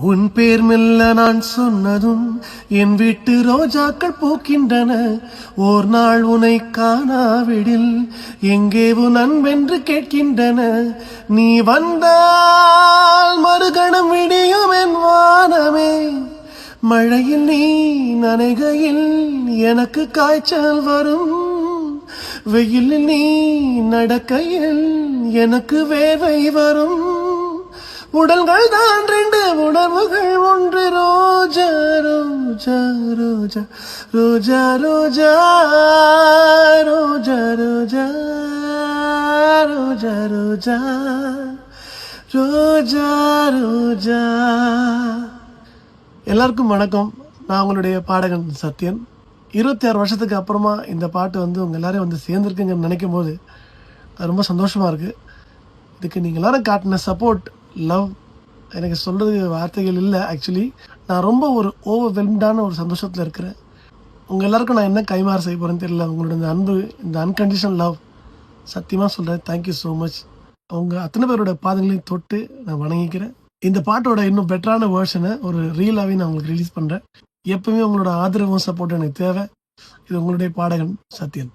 உன் பேர் மெல்ல நான் சொன்னதும் என் வீட்டு ரோஜாக்கள் பூக்கின்றன. ஓர் நாள் உனை காணாவிடில் எங்கே உன் அன்பென்று கேட்கின்றன. நீ வந்தால் மறுகணம் விடியும் என் வானமே. மழையில் நீ நனைகையில் எனக்கு காய்ச்சல் வரும். வெயிலில் நீ நடக்கையில் எனக்கு வேர்வை வரும். உடல்கள் தான் ரெண்டு, உணர்வுகள் ஒன்று. ரோஜா ரோஜா ரோஜா ரோஜா ரோஜா ரோஜா ரோஜா ரோஜா ரோஜா ரோஜா ரோஜா. எல்லாருக்கும் வணக்கம். நான் உங்களுடைய பாடகன் சத்யன். 26 வருஷத்துக்கு அப்புறமா இந்த பாட்டு உங்கள் எல்லாரையும் சேர்ந்துருக்குங்கன்னு நினைக்கும் போது அது ரொம்ப சந்தோஷமாக இருக்குது. இதுக்கு நீங்கள் எல்லாரும் காட்டின சப்போர்ட், லவ், எனக்கு சொல்கிறதுக்கு வார்த்தைகள் இல்லை. ஆக்சுவலி நான் ரொம்ப ஒரு ஓவர்வெல்ம்டான ஒரு சந்தோஷத்தில் இருக்கிறேன். உங்கள் எல்லாருக்கும் நான் என்ன கைமாறு செய்ய போகிறேன்னு தெரியல. உங்களோட இந்த அன்பு, இந்த அன்கண்டிஷனல் லவ், சத்தியமாக சொல்கிறேன். Thank you so much. அவங்க அத்தனை பேரோட பாதங்களையும் தொட்டு நான் வணங்கிக்கிறேன். இந்த பாட்டோட இன்னும் பெட்டரான வேர்ஷனை ஒரு ரீலாகவே நான் உங்களுக்கு ரிலீஸ் பண்ணுறேன். எப்பவுமே உங்களோட ஆதரவும் சப்போர்ட் எனக்கு தேவை. இது உங்களுடைய பாடகன் சத்யன்.